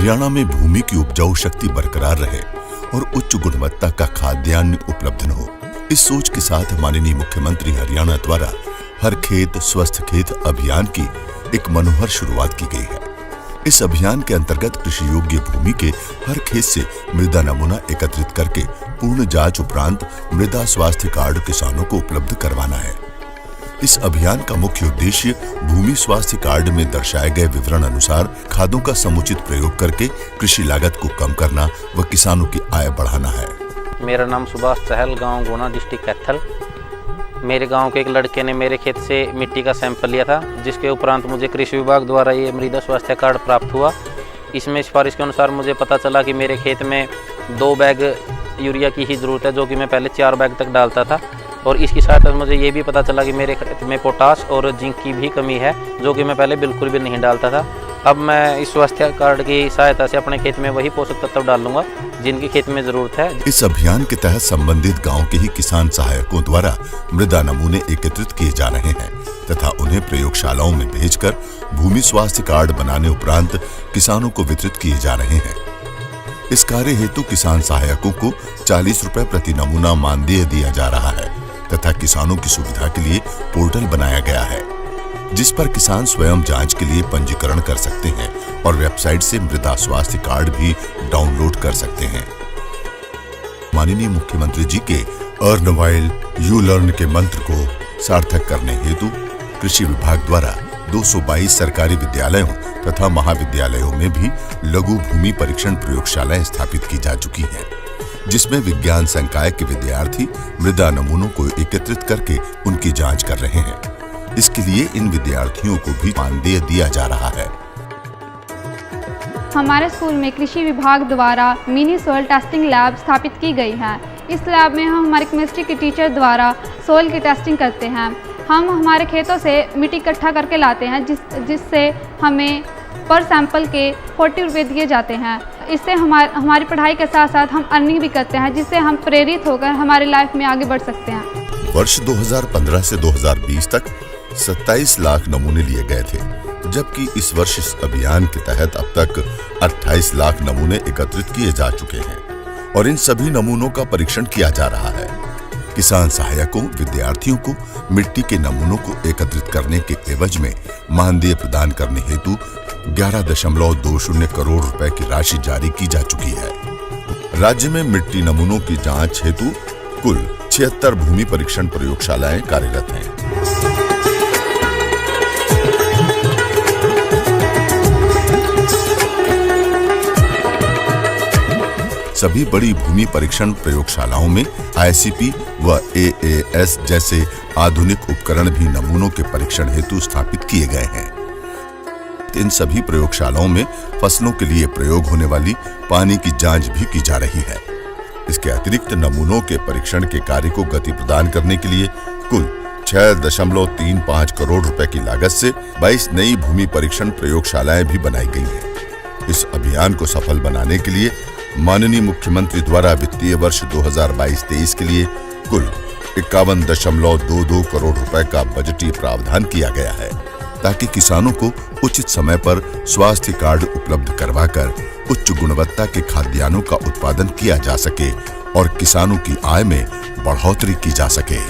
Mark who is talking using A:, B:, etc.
A: हरियाणा में भूमि की उपजाऊ शक्ति बरकरार रहे और उच्च गुणवत्ता का खाद्यान्न उपलब्ध हो, इस सोच के साथ माननीय मुख्यमंत्री हरियाणा द्वारा हर खेत स्वस्थ खेत अभियान की एक मनोहर शुरुआत की गई है। इस अभियान के अंतर्गत कृषि योग्य भूमि के हर खेत से मृदा नमूना एकत्रित करके पूर्ण जांच उपरांत मृदा स्वास्थ्य कार्ड किसानों को उपलब्ध करवाना है। इस अभियान का मुख्य उद्देश्य भूमि स्वास्थ्य कार्ड में दर्शाए गए विवरण अनुसार खादों का समुचित प्रयोग करके कृषि लागत को कम करना व किसानों की आय बढ़ाना है।
B: मेरा नाम सुभाष चहल, गांव गोना, डिस्ट्रिक्ट कैथल। मेरे गांव के एक लड़के ने मेरे खेत से मिट्टी का सैंपल लिया था, जिसके उपरांत मुझे कृषि विभाग द्वारा ये मृदा स्वास्थ्य कार्ड प्राप्त हुआ। इसमें सिफारिश के अनुसार मुझे पता चला कि मेरे खेत में 2 बैग यूरिया की ही ज़रूरत है, जो कि मैं पहले 4 बैग तक डालता था। और इसकी सहायता से मुझे ये भी पता चला कि मेरे खेत में पोटाश और जिंक की भी कमी है, जो कि मैं पहले बिल्कुल भी नहीं डालता था। अब मैं इस स्वास्थ्य कार्ड की सहायता से अपने खेत में वही पोषक तत्व डाल लूँगा जिनकी खेत में ज़रूरत है।
A: इस अभियान के तहत संबंधित गांव के ही किसान सहायकों द्वारा मृदा नमूने एकत्रित किए जा रहे हैं तथा उन्हें प्रयोगशालाओं में भेजकर भूमि स्वास्थ्य कार्ड बनाने उपरांत किसानों को वितरित किए जा रहे हैं। इस कार्य हेतु किसान सहायकों को 40 रुपए प्रति नमूना मानदेय दिया जा रहा है तथा किसानों की सुविधा के लिए पोर्टल बनाया गया है, जिस पर किसान स्वयं जांच के लिए पंजीकरण कर सकते हैं और वेबसाइट से मृदा स्वास्थ्य कार्ड भी डाउनलोड कर सकते हैं। माननीय मुख्यमंत्री जी के अर्न व्हाइल यू लर्न के मंत्र को सार्थक करने हेतु कृषि विभाग द्वारा 222 सरकारी विद्यालयों तथा महाविद्यालयों में भी लघु भूमि परीक्षण प्रयोगशालाएं स्थापित की जा चुकी हैं, जिसमें विज्ञान संकाय के विद्यार्थी मृदा नमूनों को एकत्रित करके उनकी जांच कर रहे हैं। इसके लिए इन विद्यार्थियों को भी मानदेय दिया जा रहा है।
C: हमारे स्कूल में कृषि विभाग द्वारा मिनी सॉइल टेस्टिंग लैब स्थापित की गई है। इस लैब में हम हमारे केमिस्ट्री के टीचर द्वारा सॉइल की टेस्टिंग करते हैं। हम हमारे खेतों से मिट्टी इकट्ठा करके लाते हैं, जिससे हमें पर सैंपल के 40 रुपये दिए जाते हैं। इससे हमारी पढ़ाई के साथ साथ हम अर्निंग भी करते हैं, जिससे हम प्रेरित होकर हमारी लाइफ में आगे बढ़ सकते हैं।
A: वर्ष 2015 से 2020 तक 27 लाख नमूने लिए गए थे, जबकि इस वर्ष इस अभियान के तहत अब तक 28 लाख नमूने एकत्रित किए जा चुके हैं और इन सभी नमूनों का परीक्षण किया जा रहा है। किसान सहायकों विद्यार्थियों को मिट्टी के नमूनों को एकत्रित करने के एवज में मानदेय प्रदान करने हेतु 11.20 करोड़ रुपए की राशि जारी की जा चुकी है। राज्य में मिट्टी नमूनों की जांच हेतु कुल 76 भूमि परीक्षण प्रयोगशालाएं कार्यरत हैं। सभी बड़ी भूमि परीक्षण प्रयोगशालाओं में ICP व AAS जैसे आधुनिक उपकरण भी नमूनों के परीक्षण हेतु स्थापित किए गए हैं। इन सभी प्रयोगशालाओं में फसलों के लिए प्रयोग होने वाली पानी की जांच भी की जा रही है। इसके अतिरिक्त नमूनों के परीक्षण के कार्य को गति प्रदान करने के लिए कुल 6.35 करोड़ रुपए की लागत से 22 नई भूमि परीक्षण प्रयोगशालाएं भी बनाई गई हैं। इस अभियान को सफल बनाने के लिए माननीय मुख्यमंत्री द्वारा वित्तीय वर्ष 2022-23 के लिए कुल 51.22 करोड़ रुपए का बजटीय प्रावधान किया गया है, ताकि किसानों को उचित समय पर स्वास्थ्य कार्ड उपलब्ध करवाकर उच्च गुणवत्ता के खाद्यान्नों का उत्पादन किया जा सके और किसानों की आय में बढ़ोतरी की जा सके।